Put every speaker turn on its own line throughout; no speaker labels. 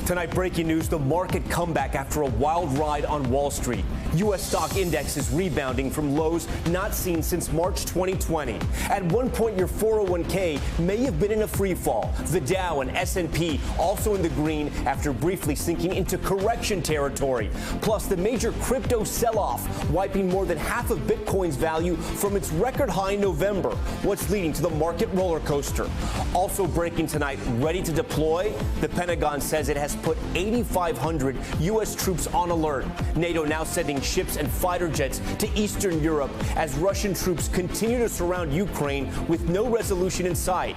Tonight, breaking news, the market comeback after a wild ride on Wall Street. U.S. stock indexes rebounding from lows not seen since March 2020. At one point, your 401k may have been in a free fall. The Dow and S&P also in the green after briefly sinking into correction territory. Plus, the major crypto sell-off, wiping more than half of Bitcoin's value from its record high in November. What's leading to the market roller coaster? Also breaking tonight, ready to deploy? The Pentagon says it has put 8,500 U.S. troops on alert. NATO now sending ships and fighter jets to Eastern Europe as Russian troops continue to surround Ukraine with no resolution in sight.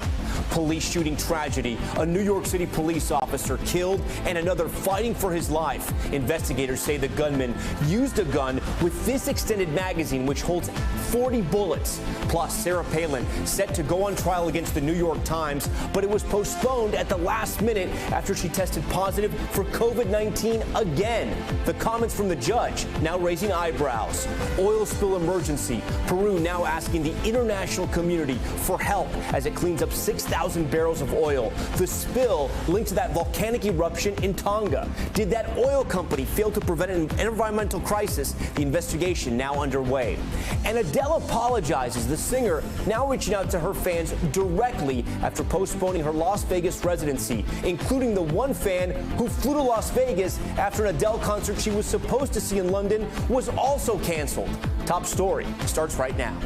Police shooting tragedy. A New York City police officer killed and another fighting for his life. Investigators say the gunman used a gun with this extended magazine, which holds 40 bullets. Plus, Sarah Palin set to go on trial against the New York Times, but it was postponed at the last minute after she tested positive for COVID-19 again. The comments from the judge now raising eyebrows. Oil spill emergency. Peru now asking the international community for help as it cleans up 6,000 barrels of oil. The spill linked to that volcanic eruption in Tonga. Did that oil company fail to prevent an environmental crisis? The investigation now underway. And Adele apologizes. The singer now reaching out to her fans directly after postponing her Las Vegas residency, including the one fan who flew to Las Vegas after an Adele concert she was supposed to see in London was also canceled. Top story starts right now.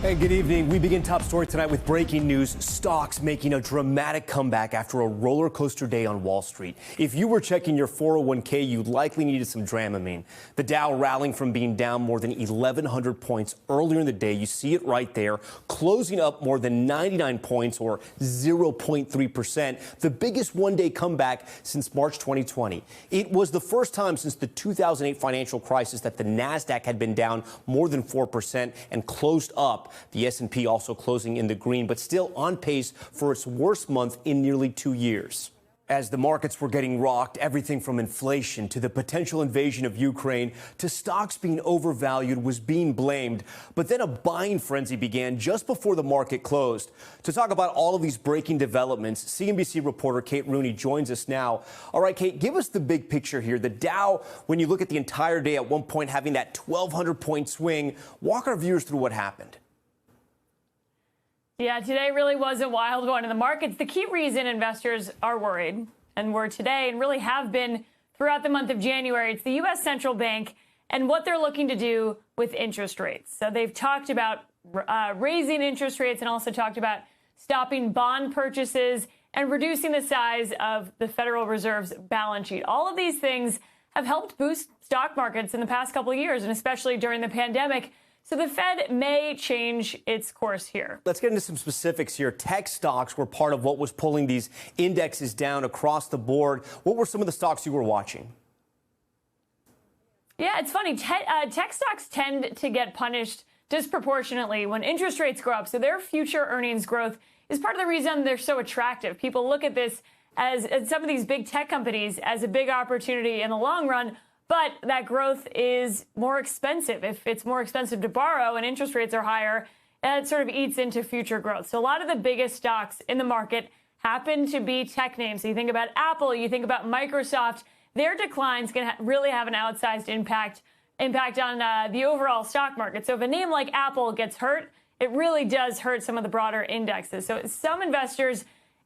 Hey, good evening. We begin Top Story tonight with breaking news. Stocks making a dramatic comeback after a roller coaster day on Wall Street. If you were checking your 401k, you likely needed some Dramamine. The Dow rallying from being down more than 1,100 points earlier in the day. You see it right there, closing up more than 99 points or 0.3%, the biggest one-day comeback since March 2020. It was the first time since the 2008 financial crisis that the Nasdaq had been down more than 4% and closed up. The S&P also closing in the green, but still on pace for its worst month in nearly 2 years. As the markets were getting rocked, everything from inflation to the potential invasion of Ukraine to stocks being overvalued was being blamed. But then a buying frenzy began just before the market closed. To talk about all of these breaking developments, CNBC reporter Kate Rooney joins us now. All right, Kate, give us the big picture here. The Dow, when you look at the entire day, at one point having that 1,200-point swing, walk our viewers through what happened.
Yeah, today really was a wild one in the markets. The key reason investors are worried, and were today and really have been throughout the month of January, it's the U.S. Central Bank and what they're looking to do with interest rates. So they've talked about raising interest rates and also talked about stopping bond purchases and reducing the size of the Federal Reserve's balance sheet. All of these things have helped boost stock markets in the past couple of years, and especially during the pandemic. So the Fed may change its course here. Let's get into some specifics here. Tech stocks were part of what was pulling these indexes down across the board. What were some of the stocks you were watching? Yeah, it's funny. Tech stocks tend to get punished disproportionately when interest rates go up. So their future earnings growth is part of the reason they're so attractive. People look at this as some of these big tech companies as a big opportunity in the long run. But that growth is more expensive. If it's more expensive to borrow and interest rates are higher, it sort of eats into future growth. So a lot of the biggest stocks in the market happen to be tech names. So you think about Apple, you think about Microsoft, their declines can really have an outsized impact on the overall stock market. So if a name like Apple gets hurt, it really does hurt some of the broader indexes. So some investors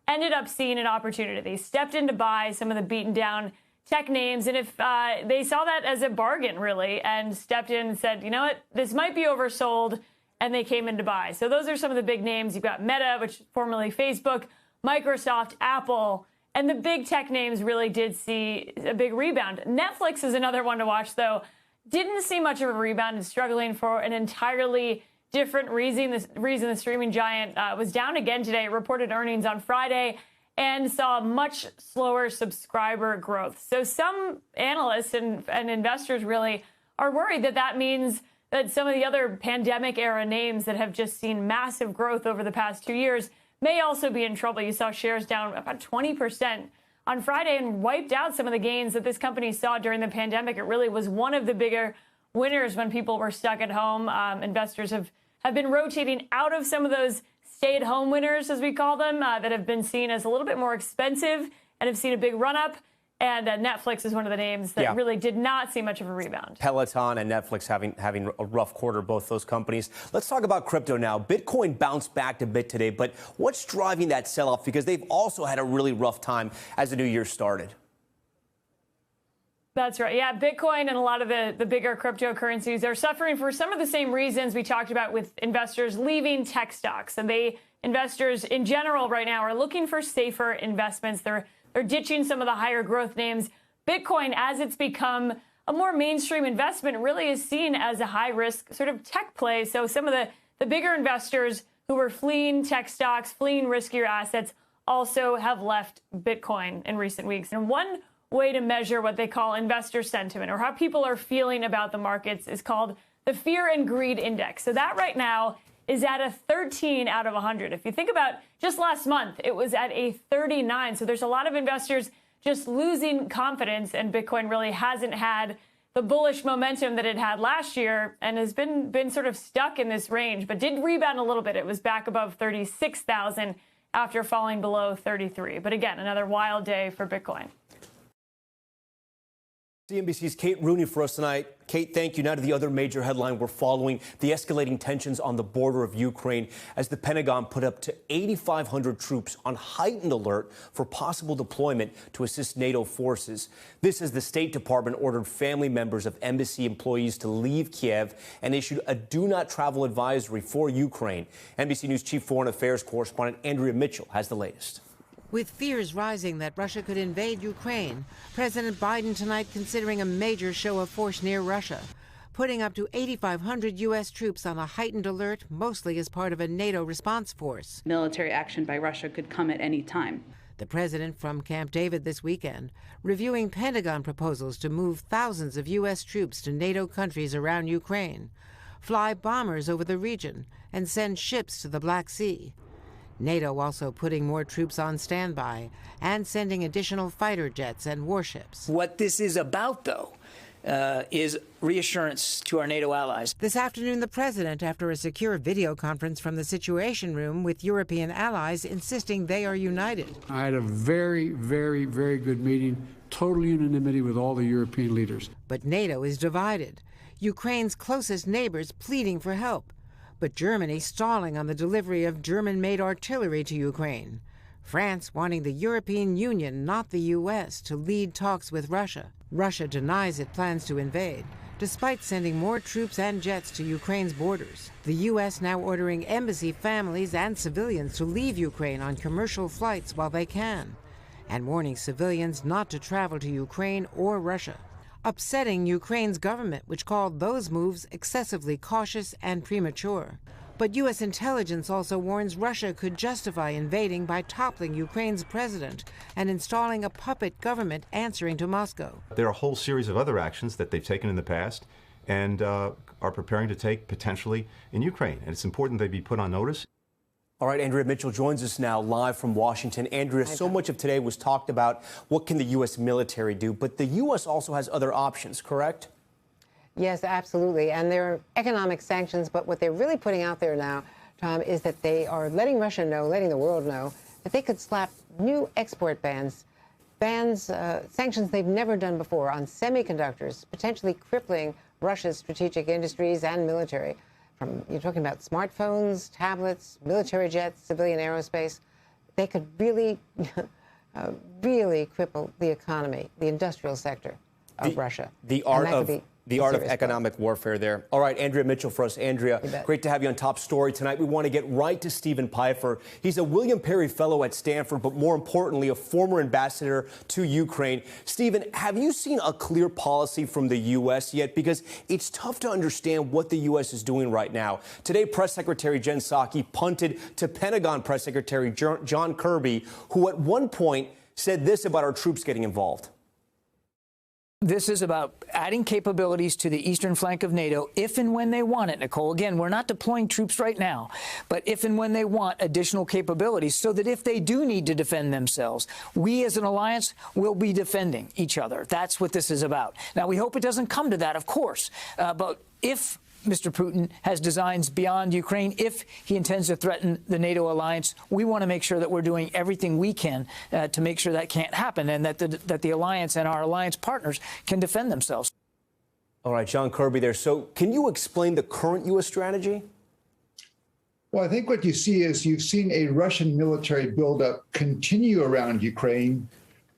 ended up seeing an opportunity. They stepped in to buy some of the beaten down tech names, and if they saw that as a bargain, really, and stepped in and said, you know what, this might be oversold, and they came in to buy. So those are some of the big names. You've got Meta, which is formerly Facebook, Microsoft, Apple, and the big tech names really did see a big rebound. Netflix is another one to watch, though. Didn't see much of a rebound and struggling for an entirely different reason. The streaming giant was down again today, reported earnings on Friday, and saw much slower subscriber growth. So some analysts and investors really are worried that that means that some of the other pandemic era names that have just seen massive growth over the past 2 years may also be in trouble. You saw shares down about 20% on Friday and wiped out some of the gains that this company saw during the pandemic. It really was one of the bigger winners when people were stuck at home. Investors have been rotating out of some of those stay-at-home winners, as we call them, that have been seen as a little bit more expensive and have seen a big run-up. And Netflix is one of the names that really did not see much of a rebound.
Peloton and Netflix having a rough quarter, both those companies. Let's talk about crypto now. Bitcoin bounced back a bit today, but what's driving that sell-off? Because they've also had a really rough time as the new year started.
That's right. Yeah, Bitcoin and a lot of the bigger cryptocurrencies are suffering for some of the same reasons we talked about with investors leaving tech stocks. And investors in general right now are looking for safer investments. They're ditching some of the higher growth names. Bitcoin, as it's become a more mainstream investment, really is seen as a high risk sort of tech play. So some of the bigger investors who were fleeing tech stocks, fleeing riskier assets, also have left Bitcoin in recent weeks. And one way to measure what they call investor sentiment, or how people are feeling about the markets, is called the Fear and Greed Index. So that right now is at a 13 out of 100. If you think about just last month, it was at a 39. So there's a lot of investors just losing confidence, and Bitcoin really hasn't had the bullish momentum that it had last year and has been sort of stuck in this range, but did rebound a little bit. It was back above 36,000 after falling below 33. But again, another wild day for Bitcoin.
CNBC's Kate Rooney for us tonight. Kate, thank you. Now to the other major headline we're following, the escalating tensions on the border of Ukraine as the Pentagon put up to 8,500 troops on heightened alert for possible deployment to assist NATO forces. This as the State Department ordered family members of embassy employees to leave Kiev and issued a do not travel advisory for Ukraine. NBC News Chief Foreign Affairs correspondent Andrea Mitchell has the latest.
With fears rising that Russia could invade Ukraine, President Biden tonight considering a major show of force near Russia, putting up to 8,500 U.S. troops on a heightened alert, mostly as part of a NATO response force.
Military action by Russia could come at any time.
The president from Camp David this weekend, reviewing Pentagon proposals to move thousands of U.S. troops to NATO countries around Ukraine, fly bombers over the region, and send ships to the Black Sea. NATO also putting more troops on standby and sending additional fighter jets and warships.
What this is about, though, is reassurance to our NATO allies.
This afternoon, the president, after a secure video conference from the Situation Room with European allies, insisting they are united.
I had a very, very, very good meeting, total unanimity with all the European leaders.
But NATO is divided. Ukraine's closest neighbors pleading for help. But Germany stalling on the delivery of German-made artillery to Ukraine. France wanting the European Union, not the U.S., to lead talks with Russia. Russia denies it plans to invade, despite sending more troops and jets to Ukraine's borders. The U.S. now ordering embassy families and civilians to leave Ukraine on commercial flights while they can, and warning civilians not to travel to Ukraine or Russia. Upsetting Ukraine's government, which called those moves excessively cautious and premature. But U.S. intelligence also warns Russia could justify invading by toppling Ukraine's president and installing a puppet government answering to Moscow.
There are a whole series of other actions that they've taken in the past and are preparing to take potentially in Ukraine. And it's important they be put on notice.
All right, Andrea Mitchell joins us now live from Washington. Andrea, so much of today was talked about what can the U.S. military do, but the U.S. also has other options, correct?
Yes, absolutely. And there are economic sanctions, but what they're really putting out there now, Tom, is that they are letting Russia know, letting the world know, that they could slap new export bans, sanctions they've never done before on semiconductors, potentially crippling Russia's strategic industries and military. You're talking about smartphones, tablets, military jets, civilian aerospace. They could really, really cripple the economy, the industrial sector of Russia.
The art of economic warfare there. All right, Andrea Mitchell for us. Andrea, great to have you on Top Story tonight. We want to get right to Stephen Pfeiffer. He's a William Perry Fellow at Stanford, but more importantly, a former ambassador to Ukraine. Stephen, have you seen a clear policy from the U.S. yet? Because it's tough to understand what the U.S. is doing right now. Today, Press Secretary Jen Psaki punted to Pentagon Press Secretary John Kirby, who at one point said this about our troops getting involved.
This is about adding capabilities to the eastern flank of NATO if and when they want it, Nicole. Again, we're not deploying troops right now, but if and when they want additional capabilities so that if they do need to defend themselves, we as an alliance will be defending each other. That's what this is about. Now, we hope it doesn't come to that, of course, but if Mr. Putin has designs beyond Ukraine, if he intends to threaten the NATO alliance, we want to make sure that we're doing everything we can to make sure that can't happen, and that the alliance and our alliance partners can defend themselves.
All right, John Kirby there. So can you explain the current U.S. strategy?
Well, I think what you see is you've seen a Russian military buildup continue around Ukraine.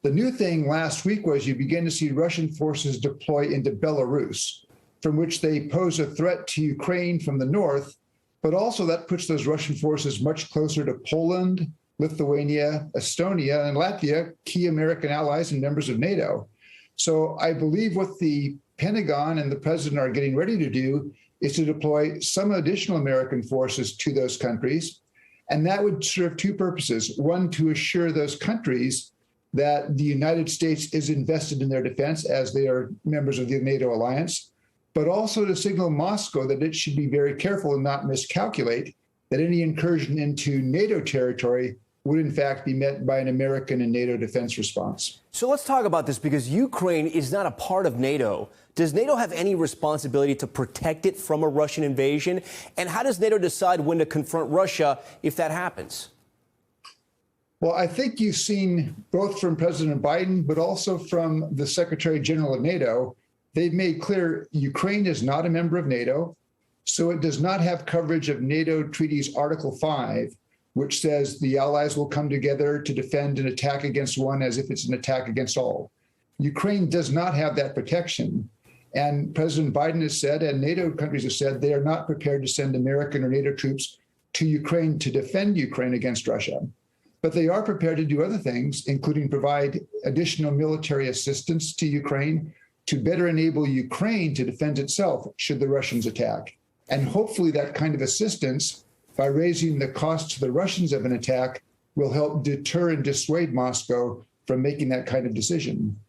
The new thing last week was you began to see Russian forces deploy into Belarus, from which they pose a threat to Ukraine from the north, but also that puts those Russian forces much closer to Poland, Lithuania, Estonia, and Latvia, key American allies and members of NATO. So I believe what the Pentagon and the president are getting ready to do is to deploy some additional American forces to those countries. And that would serve two purposes. One, to assure those countries that the United States is invested in their defense as they are members of the NATO alliance, but also to signal Moscow that it should be very careful and not miscalculate that any incursion into NATO territory would in fact be met by an American and NATO defense response.
So let's talk about this, because Ukraine is not a part of NATO. Does NATO have any responsibility to protect it from a Russian invasion? And how does NATO decide when to confront Russia if that happens?
Well, I think you've seen both from President Biden, but also from the Secretary General of NATO, they've made clear Ukraine is not a member of NATO, so it does not have coverage of NATO Treaties Article 5, which says the allies will come together to defend an attack against one as if it's an attack against all. Ukraine does not have that protection. And President Biden has said, and NATO countries have said, they are not prepared to send American or NATO troops to Ukraine to defend Ukraine against Russia. But they are prepared to do other things, including provide additional military assistance to Ukraine to better enable Ukraine to defend itself should the Russians attack. And hopefully that kind of assistance, by raising the cost to the Russians of an attack, will help deter and dissuade Moscow from making that kind of decision.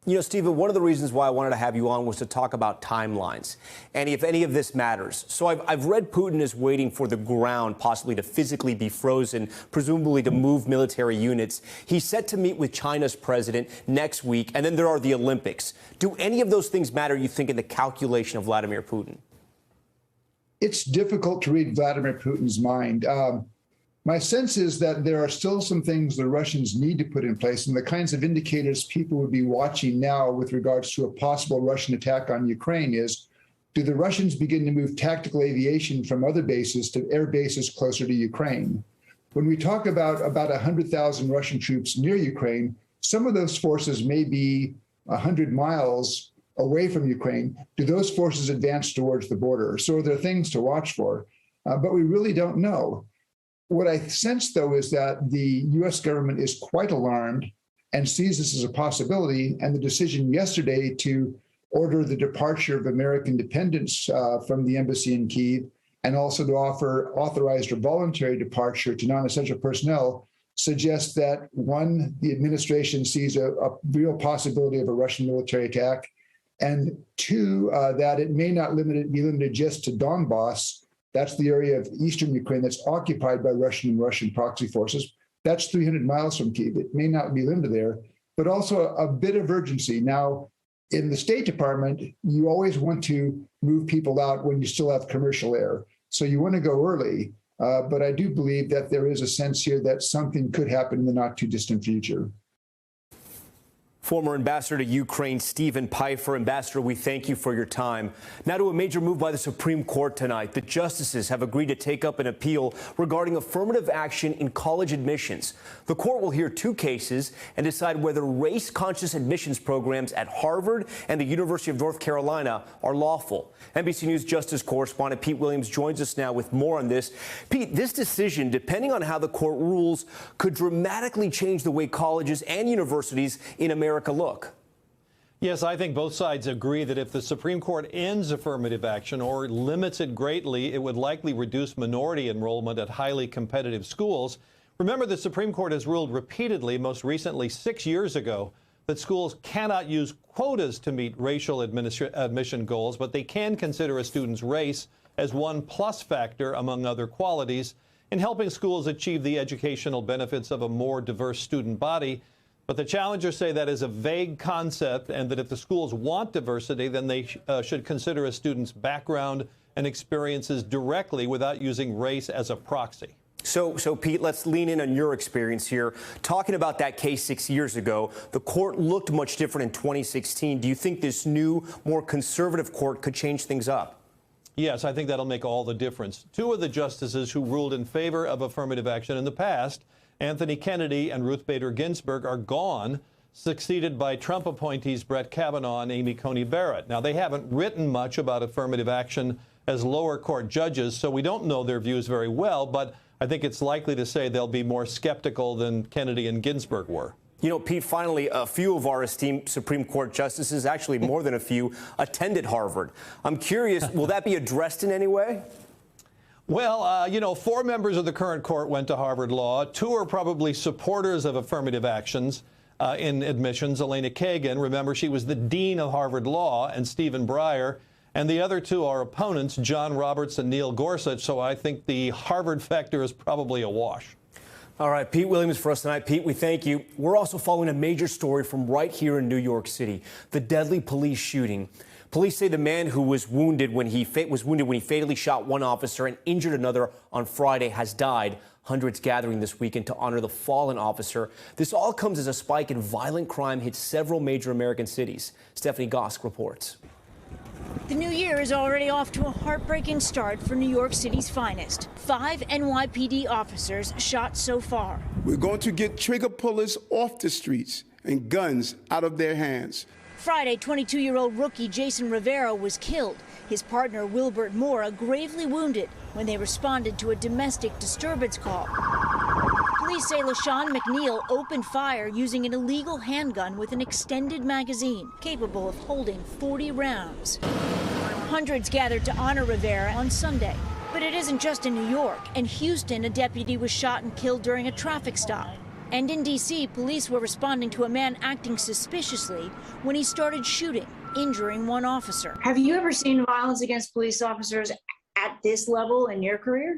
You know, Stephen, one of the reasons why I wanted to have you on was to talk about timelines and if any of this matters. So I've read Putin is waiting for the ground possibly to physically be frozen, presumably to move military units. He's set to meet with China's president next week, and then there are the Olympics. Do any of those things matter, you think, in the calculation of Vladimir Putin?
It's difficult to read Vladimir Putin's mind. My sense is that there are still some things the Russians need to put in place, and the kinds of indicators people would be watching now with regards to a possible Russian attack on Ukraine is, do the Russians begin to move tactical aviation from other bases to air bases closer to Ukraine? When we talk about 100,000 Russian troops near Ukraine, some of those forces may be 100 miles away from Ukraine. Do those forces advance towards the border? So there are things to watch for, but we really don't know. What I sense, though, is that the U.S. government is quite alarmed and sees this as a possibility. And the decision yesterday to order the departure of American dependents from the embassy in Kyiv, and also to offer authorized or voluntary departure to non-essential personnel, suggests that, one, the administration sees a real possibility of a Russian military attack, and two, that it may not be limited just to Donbass. That's the area of eastern Ukraine that's occupied by Russian and Russian proxy forces. That's 300 miles from Kyiv. It may not be limited there, but also a bit of urgency. Now, in the State Department, you always want to move people out when you still have commercial air. So you want to go early. But I do believe that there is a sense here that something could happen in the not too distant future.
Former Ambassador to Ukraine, Stephen Pifer. Ambassador, we thank you for your time. Now to a major move by the Supreme Court tonight. The justices have agreed to take up an appeal regarding affirmative action in college admissions. The court will hear two cases and decide whether race-conscious admissions programs at Harvard and the University of North Carolina are lawful. NBC News Justice correspondent Pete Williams joins us now with more on this. Pete, this decision, depending on how the court rules, could dramatically change the way colleges and universities in America look.
Yes, I think both sides agree that if the Supreme Court ends affirmative action or limits it greatly, it would likely reduce minority enrollment at highly competitive schools. Remember, the Supreme Court has ruled repeatedly, most recently 6 years ago, that schools cannot use quotas to meet racial admission goals, but they can consider a student's race as one plus factor among other qualities in helping schools achieve the educational benefits of a more diverse student body. But the challengers say that is a vague concept, and that if the schools want diversity, then they should consider a student's background and experiences directly without using race as a proxy.
So Pete, let's lean in on your experience here. Talking about that case 6 years ago, the court looked much different in 2016. Do you think this new, more conservative court could change things up?
Yes, I think that'll make all the difference. Two of the justices who ruled in favor of affirmative action in the past, Anthony Kennedy and Ruth Bader Ginsburg, are gone, succeeded by Trump appointees Brett Kavanaugh and Amy Coney Barrett. Now, they haven't written much about affirmative action as lower court judges, so we don't know their views very well, but I think it's likely to say they'll be more skeptical than Kennedy and Ginsburg were.
You know, Pete, finally, a few of our esteemed Supreme Court justices, actually more than a few, attended Harvard. I'm curious, will that be addressed in any way?
Well, you know, 4 members of the current court went to Harvard Law. 2 are probably supporters of affirmative actions in admissions. Elena Kagan, remember, she was the dean of Harvard Law, and Stephen Breyer. And the other 2 are opponents, John Roberts and Neil Gorsuch. So I think the Harvard factor is probably a wash.
All right, Pete Williams for us tonight. Pete, we thank you. We're also following a major story from right here in New York City, the deadly police shooting. Police say the man who was wounded when he fatally shot one officer and injured another on Friday has died. Hundreds gathering this weekend to honor the fallen officer. This all comes as a spike in violent crime hit several major American cities. Stephanie Gosk reports.
The new year is already off to a heartbreaking start for New York City's finest. 5 NYPD officers shot so far.
We're going to get trigger pullers off the streets and guns out of their hands.
Friday, 22-year-old rookie Jason Rivera was killed. His partner, Wilbert Mora, gravely wounded when they responded to a domestic disturbance call. Police say LaShawn McNeil opened fire using an illegal handgun with an extended magazine capable of holding 40 rounds. Hundreds gathered to honor Rivera on Sunday. But it isn't just in New York. In Houston, a deputy was shot and killed during a traffic stop. And in D.C., police were responding to a man acting suspiciously when he started shooting, injuring one officer.
Have you ever seen violence against police officers at this level in your career?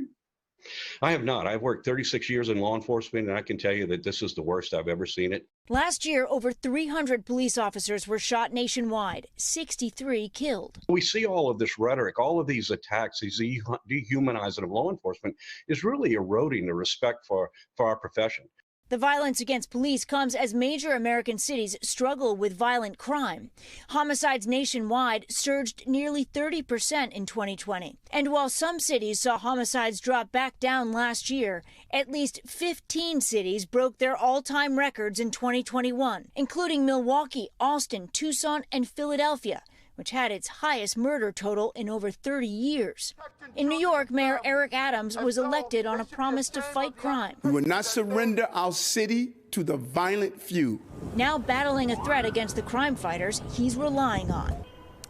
I have not. I've worked 36 years in law enforcement, and I can tell you that this is the worst I've ever seen it.
Last year, over 300 police officers were shot nationwide, 63 killed.
We see all of this rhetoric, all of these attacks, these dehumanizing of law enforcement is really eroding the respect for our profession.
The violence against police comes as major American cities struggle with violent crime. Homicides nationwide surged nearly 30% in 2020. And while some cities saw homicides drop back down last year, at least 15 cities broke their all-time records in 2021, including Milwaukee, Austin, Tucson, and Philadelphia, which had its highest murder total in over 30 years. In New York, Mayor Eric Adams was elected on a promise to fight crime.
We will not surrender our city to the violent few.
Now battling a threat against the crime fighters he's relying on.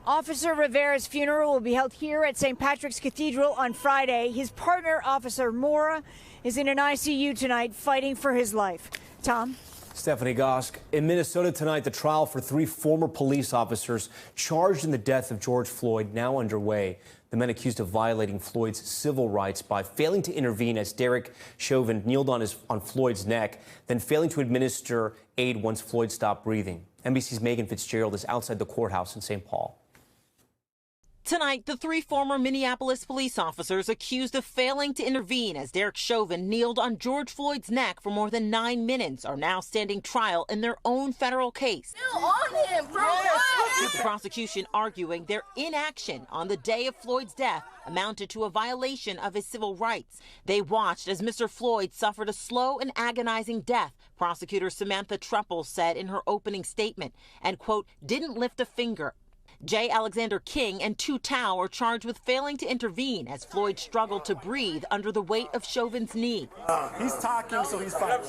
Officer Rivera's funeral will be held here at St. Patrick's Cathedral on Friday. His partner, Officer Mora, is in an ICU tonight fighting for his life. Tom?
Stephanie Gosk. In Minnesota tonight, the trial for 3 former police officers charged in the death of George Floyd now underway. The men accused of violating Floyd's civil rights by failing to intervene as Derek Chauvin kneeled on Floyd's neck, then failing to administer aid once Floyd stopped breathing. NBC's Megan Fitzgerald is outside the courthouse in St. Paul.
Tonight, the 3 former Minneapolis police officers accused of failing to intervene as Derek Chauvin kneeled on George Floyd's neck for more than 9 minutes are now standing trial in their own federal case. With the prosecution arguing their inaction on the day of Floyd's death amounted to a violation of his civil rights. They watched as Mr. Floyd suffered a slow and agonizing death, prosecutor Samantha Truppel said in her opening statement, and, quote, didn't lift a finger. J. Alexander King and Tu Tao are charged with failing to intervene as Floyd struggled to breathe under the weight of Chauvin's knee.
He's talking, so he's fine.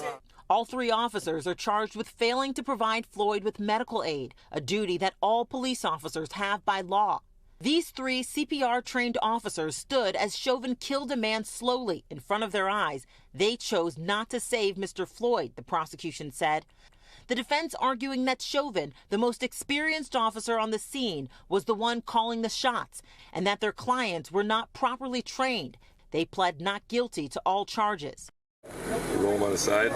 All 3 officers are charged with failing to provide Floyd with medical aid, a duty that all police officers have by law. These 3 CPR-trained officers stood as Chauvin killed a man slowly in front of their eyes. They chose not to save Mr. Floyd, the prosecution said. The defense arguing that Chauvin, the most experienced officer on the scene, was the one calling the shots, and that their clients were not properly trained. They pled not guilty to all charges.
You roll him on the side.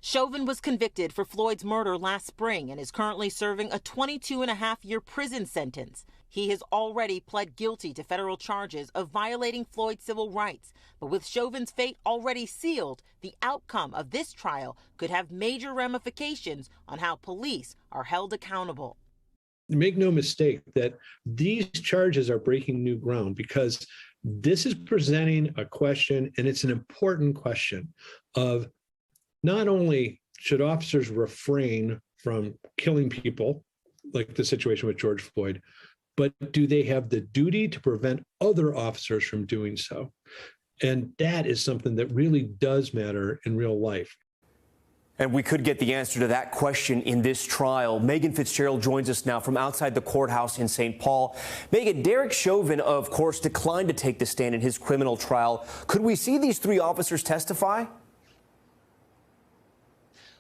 Chauvin was convicted for Floyd's murder last spring and is currently serving a 22.5-year prison sentence. He has already pled guilty to federal charges of violating Floyd's civil rights. But with Chauvin's fate already sealed, the outcome of this trial could have major ramifications on how police are held accountable.
Make no mistake that these charges are breaking new ground, because this is presenting a question, and it's an important question, of not only should officers refrain from killing people, like the situation with George Floyd, but do they have the duty to prevent other officers from doing so? And that is something that really does matter in real life.
And we could get the answer to that question in this trial. Megan Fitzgerald joins us now from outside the courthouse in St. Paul. Megan, Derek Chauvin, of course, declined to take the stand in his criminal trial. Could we see these three officers testify?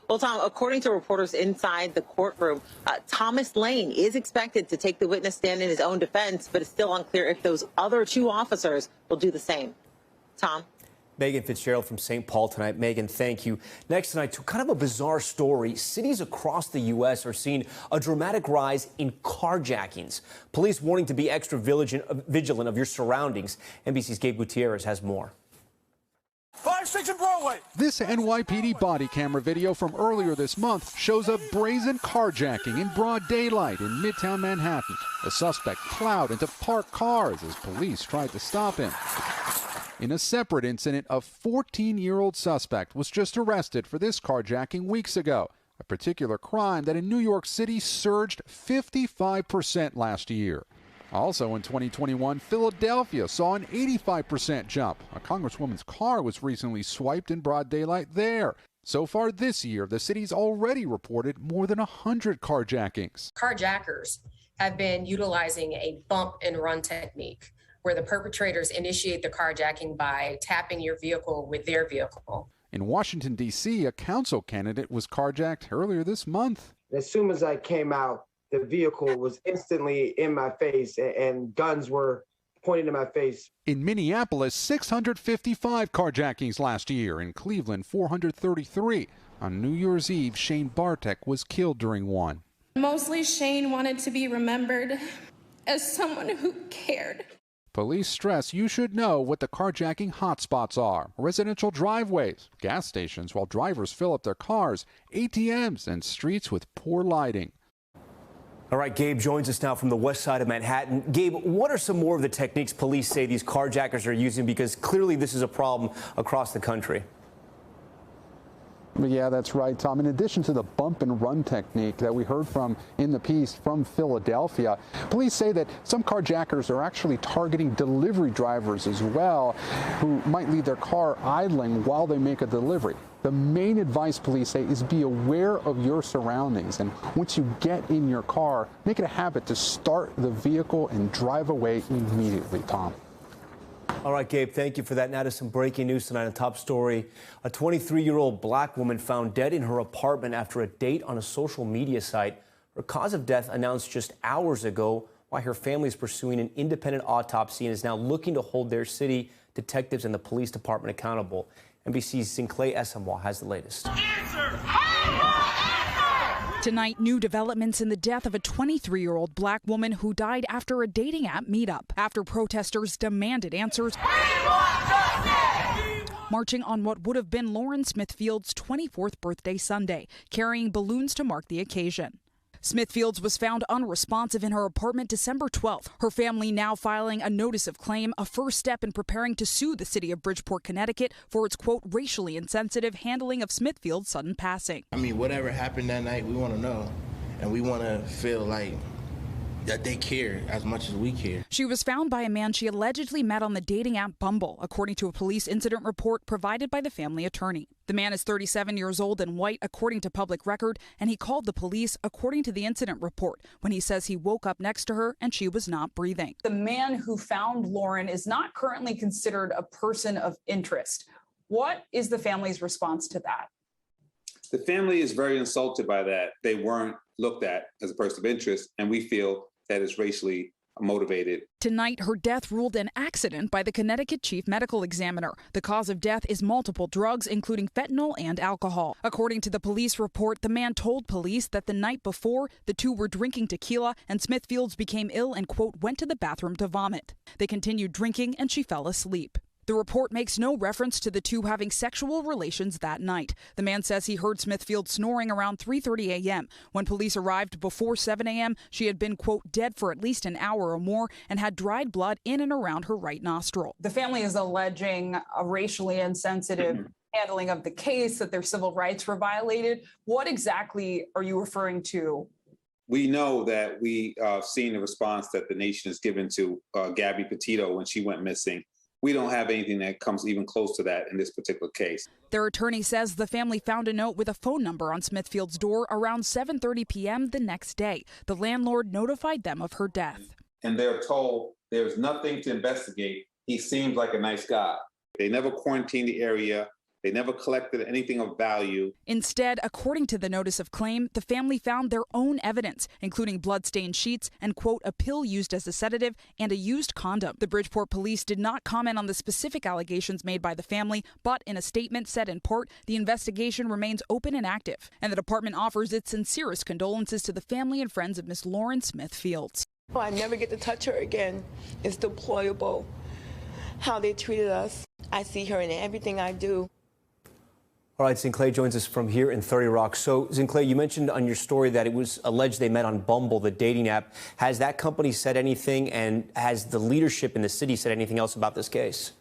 Well, Tom, according to reporters inside the courtroom, Thomas Lane is expected to take the witness stand in his own defense, but it's still unclear if those other two officers will do the same. Tom?
Megan Fitzgerald from St. Paul tonight. Megan, thank you. Next tonight, to kind of a bizarre story. Cities across the U.S. are seeing a dramatic rise in carjackings. Police warning to be extra vigilant of your surroundings. NBC's Gabe Gutierrez has more.
5-6 and Broadway. This NYPD body camera video from earlier this month shows a brazen carjacking in broad daylight in Midtown Manhattan. The suspect plowed into parked cars as police tried to stop him. In a separate incident, a 14-year-old suspect was just arrested for this carjacking weeks ago, a particular crime that in New York City surged 55% last year. Also in 2021, Philadelphia saw an 85% jump. A congresswoman's car was recently swiped in broad daylight there. So far this year, the city's already reported more than 100 carjackings.
Carjackers have been utilizing a bump and run technique, where the perpetrators initiate the carjacking by tapping your vehicle with their vehicle.
In Washington, D.C., a council candidate was carjacked earlier this month.
As soon as I came out, the vehicle was instantly in my face and guns were pointed in my face.
In Minneapolis, 655 carjackings last year. In Cleveland, 433. On New Year's Eve, Shane Bartek was killed during one.
Mostly Shane wanted to be remembered as someone who cared.
Police stress you should know what the carjacking hotspots are: residential driveways, gas stations while drivers fill up their cars, ATMs, and streets with poor lighting.
All right, Gabe joins us now from the west side of Manhattan. Gabe, what are some more of the techniques police say these carjackers are using? Because clearly this is a problem across the country.
Yeah, that's right, Tom. In addition to the bump and run technique that we heard from in the piece from Philadelphia, police say that some carjackers are actually targeting delivery drivers as well, who might leave their car idling while they make a delivery. The main advice, police say, is be aware of your surroundings. And once you get in your car, make it a habit to start the vehicle and drive away immediately, Tom.
All right, Gabe, thank you for that. Now to some breaking news tonight. A top story. A 23-year-old black woman found dead in her apartment after a date on a social media site. Her cause of death announced just hours ago, while her family is pursuing an independent autopsy and is now looking to hold their city detectives and the police department accountable. NBC's Sinclair Esamwa has the latest.
Tonight, new developments in the death of a 23-year-old black woman who died after a dating app meetup, after protesters demanded answers, marching on what would have been Lauren Smithfield's 24th birthday Sunday, carrying balloons to mark the occasion. Smithfields was found unresponsive in her apartment December 12th. Her family now filing a notice of claim, a first step in preparing to sue the city of Bridgeport, Connecticut for its, quote, racially insensitive handling of Smithfield's sudden passing.
I mean, whatever happened that night, we want to know, and we want to feel like that they care as much as we care.
She was found by a man she allegedly met on the dating app Bumble, according to a police incident report provided by the family attorney. The man is 37 years old and white, according to public record, and he called the police, according to the incident report, when he says he woke up next to her and she was not breathing.
The man who found Lauren is not currently considered a person of interest. What is the family's response to that?
The family is very insulted by that. They weren't looked at as a person of interest, and we feel that is racially
motivated.
Tonight, her death ruled an accident by the Connecticut chief medical examiner. The cause of death is multiple drugs, including fentanyl and alcohol. According to the police report, the man told police that the night before, the two were drinking tequila and Smithfields became ill and, quote, went to the bathroom to vomit. They continued drinking and she fell asleep. The report makes no reference to the two having sexual relations that night. The man says he heard Smithfield snoring around 3:30 a.m. When police arrived before 7 a.m., she had been, quote, dead for at least an hour or more and had dried blood in and around her right nostril.
The family is alleging a racially insensitive handling of the case, that their civil rights were violated. What exactly are you referring to?
We know that we seen the response that the nation has given to Gabby Petito when she went missing. We don't have anything that comes even close to that in this particular case.
Their attorney says the family found a note with a phone number on Smithfield's door around 7:30 p.m. the next day. The landlord notified them of her death.
And they're told there's nothing to investigate. He seems like a nice guy. They never quarantined the area. They never collected anything of value.
Instead, according to the notice of claim, the family found their own evidence, including blood-stained sheets and, quote, a pill used as a sedative and a used condom. The Bridgeport police did not comment on the specific allegations made by the family, but in a statement said in part, the investigation remains open and active. And the department offers its sincerest condolences to the family and friends of Miss Lauren Smithfields.
Oh, I never get to touch her again. It's deplorable how they treated us. I see her in everything I do.
All right, Sinclair joins us from here in 30 Rock. So, Sinclair, you mentioned on your story that it was alleged they met on Bumble, the dating app. Has that company said anything, and has the leadership in the city said anything else about this case?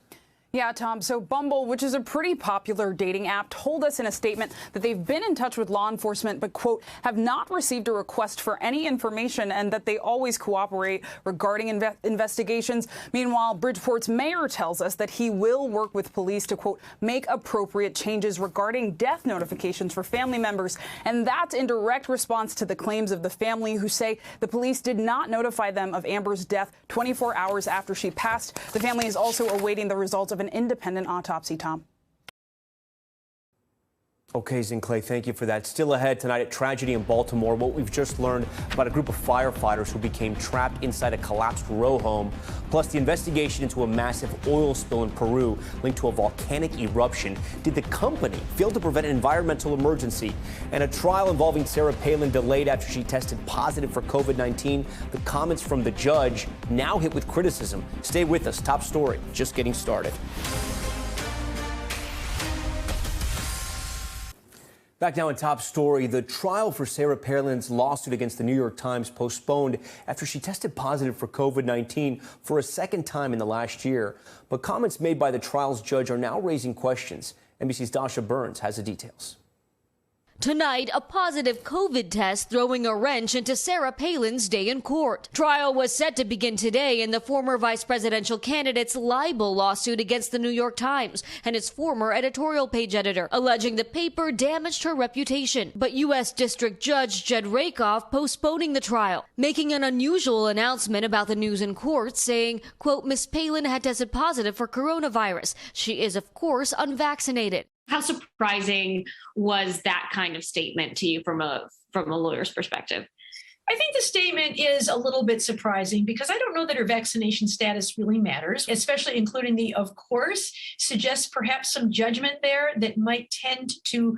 Yeah, Tom. So Bumble, which is a pretty popular dating app, told us in a statement that they've been in touch with law enforcement, but, quote, have not received a request for any information and that they always cooperate regarding investigations. Meanwhile, Bridgeport's mayor tells us that he will work with police to, quote, make appropriate changes regarding death notifications for family members. And that's in direct response to the claims of the family, who say the police did not notify them of Amber's death 24 hours after she passed. The family is also awaiting the results of an independent autopsy, Tom.
Okay, Sinclair, thank you for that. Still ahead tonight, at tragedy in Baltimore, what we've just learned about a group of firefighters who became trapped inside a collapsed row home, plus the investigation into a massive oil spill in Peru linked to a volcanic eruption. Did the company fail to prevent an environmental emergency? And a trial involving Sarah Palin delayed after she tested positive for COVID-19. The comments from the judge now hit with criticism. Stay with us. Top story, just getting started. Back now in top story, the trial for Sarah Palin's lawsuit against the New York Times postponed after she tested positive for COVID-19 for a second time in the last year. But comments made by the trial's judge are now raising questions. NBC's Dasha Burns has the details.
Tonight, a positive COVID test throwing a wrench into Sarah Palin's day in court. Trial was set to begin today in the former vice presidential candidate's libel lawsuit against the New York Times and its former editorial page editor, alleging the paper damaged her reputation. But U.S. District Judge Jed Rakoff postponing the trial, making an unusual announcement about the news in court, saying, quote, Ms. Palin had tested positive for coronavirus. She is, of course, unvaccinated.
How surprising was that kind of statement to you from a lawyer's perspective?
I think the statement is a little bit surprising because I don't know that her vaccination status really matters, especially including the of course, suggests perhaps some judgment there that might tend to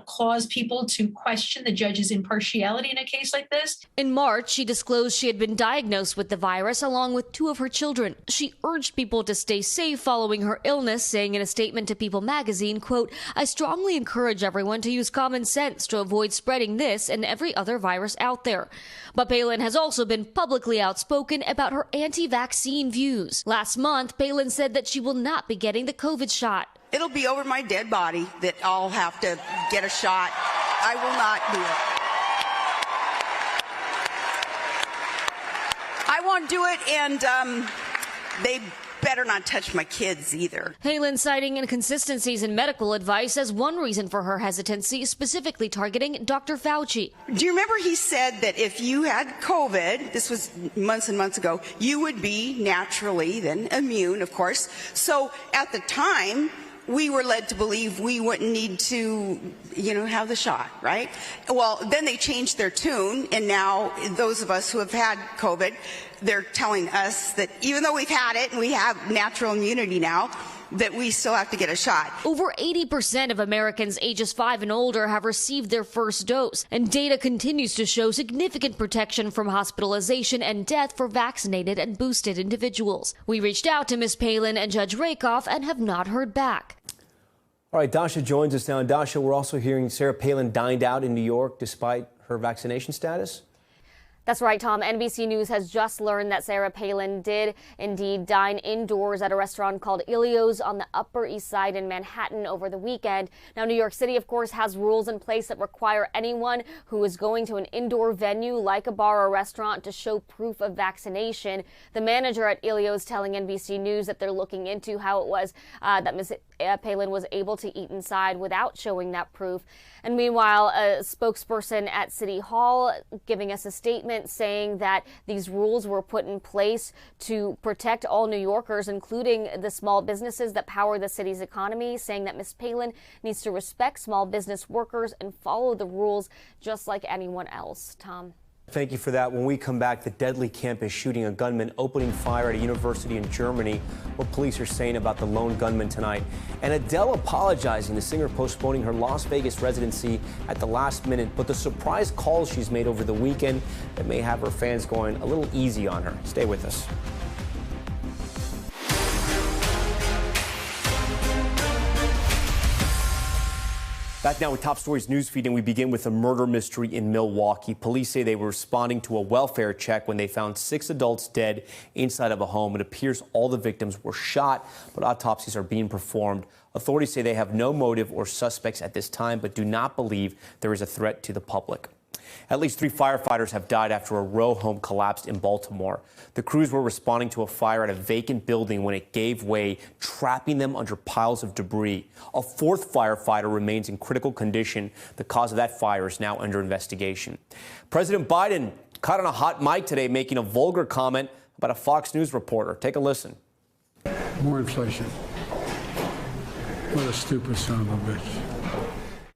cause people to question the judge's impartiality in a case like this.
In March, she disclosed she had been diagnosed with the virus along with 2 of her children. She urged people to stay safe following her illness, saying in a statement to People magazine, quote, I strongly encourage everyone to use common sense to avoid spreading this and every other virus out there. But Palin has also been publicly outspoken about her anti-vaccine views. Last month, Palin said that she will not be getting the COVID shot.
It'll be over my dead body that I'll have to get a shot. I will not do it. I won't do it, and they better not touch my kids either.
Palin citing inconsistencies in medical advice as one reason for her hesitancy, specifically targeting Dr. Fauci.
Do you remember he said that if you had COVID, this was months and months ago, you would be naturally then immune, of course. So at the time, we were led to believe we wouldn't need to, have the shot, right? Well, then they changed their tune, and now those of us who have had COVID, they're telling us that even though we've had it and we have natural immunity now, that we still have to get a shot.
Over 80% of Americans ages 5 and older have received their first dose, and data continues to show significant protection from hospitalization and death for vaccinated and boosted individuals. We reached out to Ms. Palin and Judge Rakoff and have not heard back.
All right, Dasha joins us now. And Dasha, we're also hearing Sarah Palin dined out in New York despite her vaccination status.
That's right, Tom. NBC News has just learned that Sarah Palin did indeed dine indoors at a restaurant called Ilios on the Upper East Side in Manhattan over the weekend. Now, New York City, of course, has rules in place that require anyone who is going to an indoor venue like a bar or restaurant to show proof of vaccination. The manager at Ilios telling NBC News that they're looking into how it was that Ms. Palin was able to eat inside without showing that proof. And meanwhile, a spokesperson at City Hall giving us a statement saying that these rules were put in place to protect all New Yorkers, including the small businesses that power the city's economy, saying that Ms. Palin needs to respect small business workers and follow the rules just like anyone else. Tom.
Thank you for that. When we come back, the deadly campus shooting, a gunman opening fire at a university in Germany. What police are saying about the lone gunman tonight. And Adele apologizing, the singer postponing her Las Vegas residency at the last minute. But the surprise calls she's made over the weekend that may have her fans going a little easy on her. Stay with us. Back now with Top Stories newsfeed, and we begin with a murder mystery in Milwaukee. Police say they were responding to a welfare check when they found 6 adults dead inside of a home. It appears all the victims were shot, but autopsies are being performed. Authorities say they have no motive or suspects at this time, but do not believe there is a threat to the public. At least 3 firefighters have died after a row home collapsed in Baltimore. The crews were responding to a fire at a vacant building when it gave way, trapping them under piles of debris. A 4th firefighter remains in critical condition. The cause of that fire is now under investigation. President Biden caught on a hot mic today making a vulgar comment about a Fox News reporter. Take a listen.
More inflation. What a stupid son of a bitch.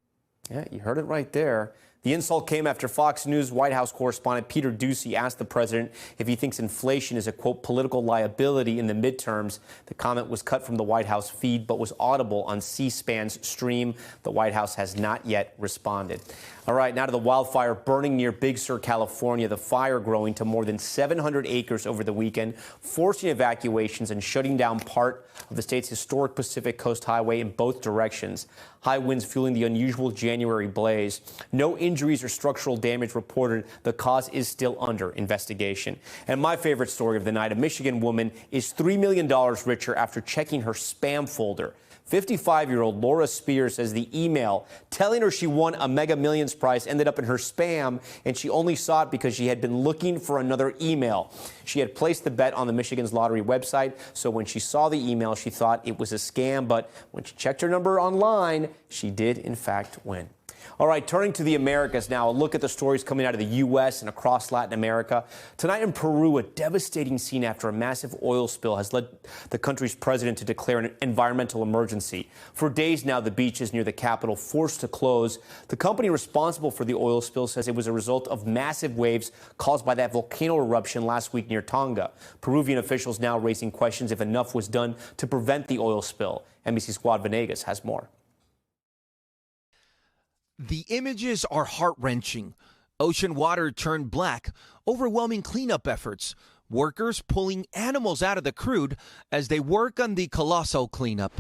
Yeah, you heard it right there. The insult came after Fox News White House correspondent Peter Doocy asked the president if he thinks inflation is a, quote, political liability in the midterms. The comment was cut from the White House feed but was audible on C-SPAN's stream. The White House has not yet responded. All right, now to the wildfire burning near Big Sur, California. The fire growing to more than 700 acres over the weekend, forcing evacuations and shutting down part of the state's historic Pacific Coast Highway in both directions. High winds fueling the unusual January blaze. No injuries or structural damage reported. The cause is still under investigation. And my favorite story of the night, a Michigan woman is $3 million richer after checking her spam folder. 55-year-old Laura Spears says the email telling her she won a Mega Millions prize ended up in her spam, and she only saw it because she had been looking for another email. She had placed the bet on the Michigan's lottery website, so when she saw the email, she thought it was a scam, but when she checked her number online, she did, in fact, win. All right, turning to the Americas now, a look at the stories coming out of the U.S. and across Latin America. Tonight in Peru, a devastating scene after a massive oil spill has led the country's president to declare an environmental emergency. For days now, the beaches near the capital forced to close. The company responsible for the oil spill says it was a result of massive waves caused by that volcano eruption last week near Tonga. Peruvian officials now raising questions if enough was done to prevent the oil spill. NBC Squad Venegas has more.
The images are heart-wrenching. Ocean water turned black, overwhelming cleanup efforts, workers pulling animals out of the crude as they work on the colossal cleanup.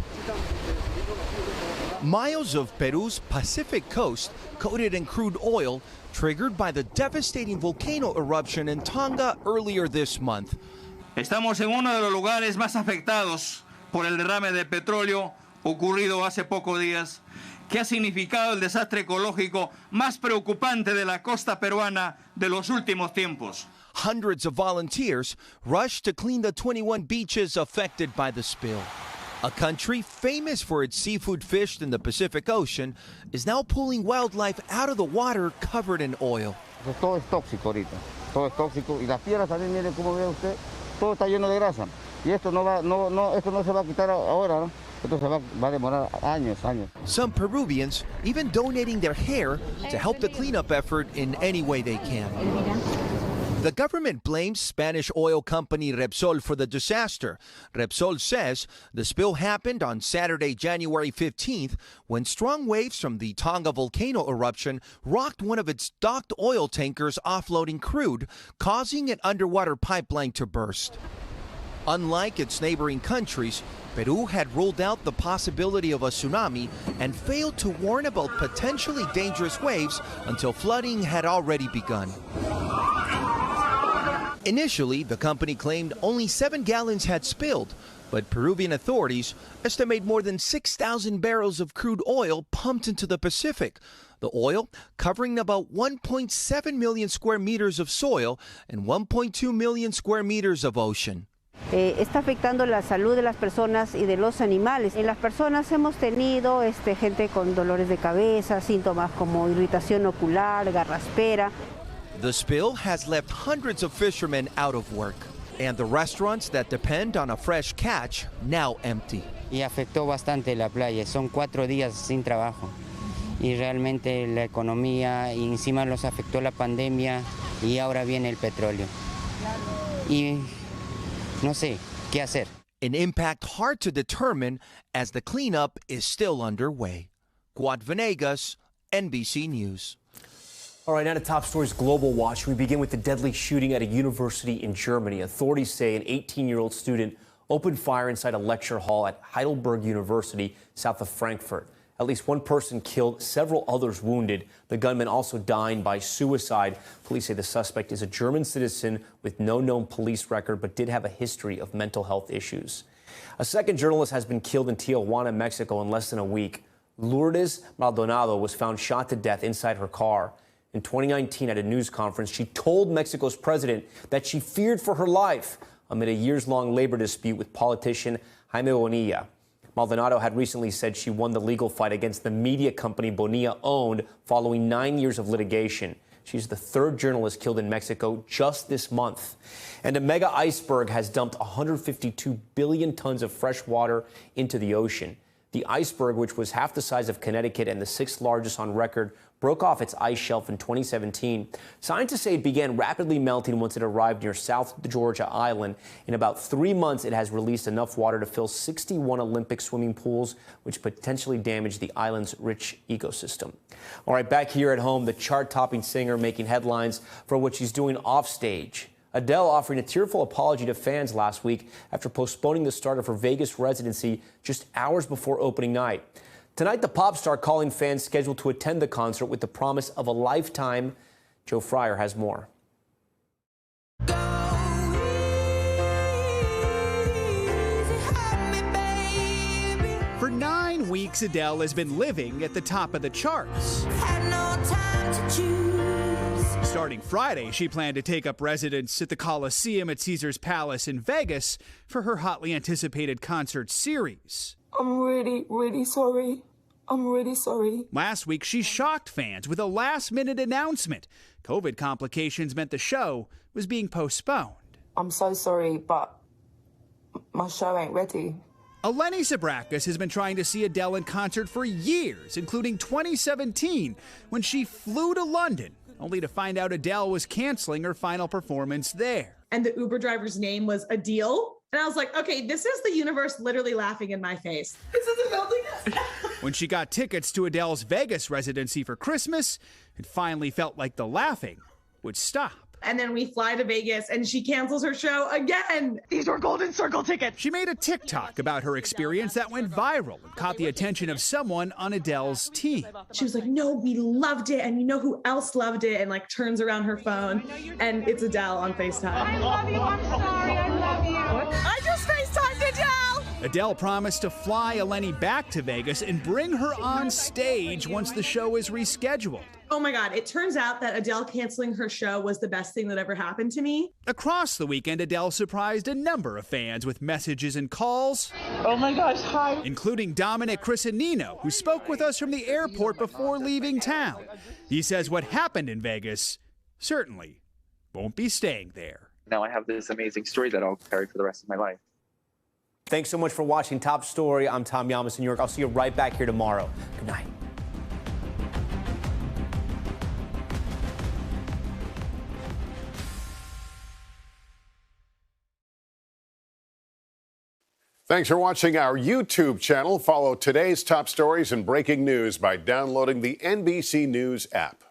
Miles of Peru's Pacific coast coated in crude oil, triggered by the devastating volcano eruption in Tonga earlier this month.
Estamos en uno de los lugares más afectados por el derrame de petróleo ocurrido hace pocos días, que ha significado el desastre ecológico más preocupante de la costa peruana de los últimos tiempos.
Hundreds of volunteers rushed to clean the 21 beaches affected by the spill. A country famous for its seafood fished in the Pacific Ocean is now pulling wildlife out of the water covered in oil.
Todo es tóxico ahorita, todo es tóxico y las piedras también, mire cómo ve usted, todo está lleno de grasa y esto no se va a quitar ahora, ¿no?
Some Peruvians even donating their hair to help the cleanup effort in any way they can. The government blames Spanish oil company Repsol for the disaster. Repsol says the spill happened on Saturday, January 15th, when strong waves from the Tonga volcano eruption rocked one of its docked oil tankers offloading crude, causing an underwater pipeline to burst. Unlike its neighboring countries, Peru had ruled out the possibility of a tsunami and failed to warn about potentially dangerous waves until flooding had already begun. Initially, the company claimed only 7 gallons had spilled, but Peruvian authorities estimate more than 6,000 barrels of crude oil pumped into the Pacific. The oil covering about 1.7 million square meters of soil and 1.2 million square meters of ocean.
Está afectando la salud de las personas y de los animales. En las personas hemos tenido gente con dolores de cabeza, síntomas como irritación ocular, garraspera.
The spill has left hundreds of fishermen out of work, and the restaurants that depend on a fresh catch now empty.
Y afectó bastante la playa, son 4 días sin trabajo. Y realmente la economía, y encima los afectó la pandemia, y ahora viene el petróleo. Y no sé qué hacer.
An impact hard to determine as the cleanup is still underway. Guad Venegas, NBC News.
All right, now to top stories global watch. We begin with the deadly shooting at a university in Germany. Authorities say an 18-year-old student opened fire inside a lecture hall at Heidelberg University, south of Frankfurt. At least one person killed, several others wounded. The gunman also dying by suicide. Police say the suspect is a German citizen with no known police record, but did have a history of mental health issues. A second journalist has been killed in Tijuana, Mexico in less than a week. Lourdes Maldonado was found shot to death inside her car. In 2019, at a news conference, she told Mexico's president that she feared for her life amid a years-long labor dispute with politician Jaime Bonilla. Maldonado had recently said she won the legal fight against the media company Bonilla owned following 9 years of litigation. She's the third journalist killed in Mexico just this month. And a mega iceberg has dumped 152 billion tons of fresh water into the ocean. The iceberg, which was half the size of Connecticut and the 6th largest on record, broke off its ice shelf in 2017. Scientists say it began rapidly melting once it arrived near South Georgia Island. In about 3 months, it has released enough water to fill 61 Olympic swimming pools, which potentially damage the island's rich ecosystem. All right, back here at home, the chart-topping singer making headlines for what she's doing offstage. Adele offering a tearful apology to fans last week after postponing the start of her Vegas residency just hours before opening night. Tonight, the pop star calling fans scheduled to attend the concert with the promise of a lifetime. Joe Fryer has more.
For 9 weeks, Adele has been living at the top of the charts. Starting Friday, she planned to take up residence at the Coliseum at Caesars Palace in Vegas for her hotly anticipated concert series.
I'm really, really sorry. I'm really sorry.
Last week, she shocked fans with a last-minute announcement. COVID complications meant the show was being postponed.
I'm so sorry, but my show ain't ready.
Eleni Sabrakis has been trying to see Adele in concert for years, including 2017, when she flew to London, only to find out Adele was canceling her final performance there.
And the Uber driver's name was Adele. And I was like, okay, this is the universe literally laughing in my face. This isn't building us.
When she got tickets to Adele's Vegas residency for Christmas, it finally felt like the laughing would stop.
And then we fly to Vegas and she cancels her show again. These were Golden Circle tickets.
She made a TikTok about her experience that went viral and caught the attention of someone on Adele's team.
She was like, no, we loved it. And you know who else loved it? And like turns around her phone and it's Adele on FaceTime. I love you. I'm sorry. I love you. I just FaceTimed Adele.
Adele promised to fly Eleni back to Vegas and bring her on stage once the show is rescheduled.
Oh my God, it turns out that Adele canceling her show was the best thing that ever happened to me.
Across the weekend, Adele surprised a number of fans with messages and calls.
Oh my gosh, hi.
Including Dominic Crisanino, who spoke with us from the airport before leaving town. He says what happened in Vegas certainly won't be staying there.
Now I have this amazing story that I'll carry for the rest of my life.
Thanks so much for watching Top Story. I'm Tom Llamas in New York. I'll see you right back here tomorrow. Good night.
Thanks for watching our YouTube channel. Follow today's top stories and breaking news by downloading the NBC News app.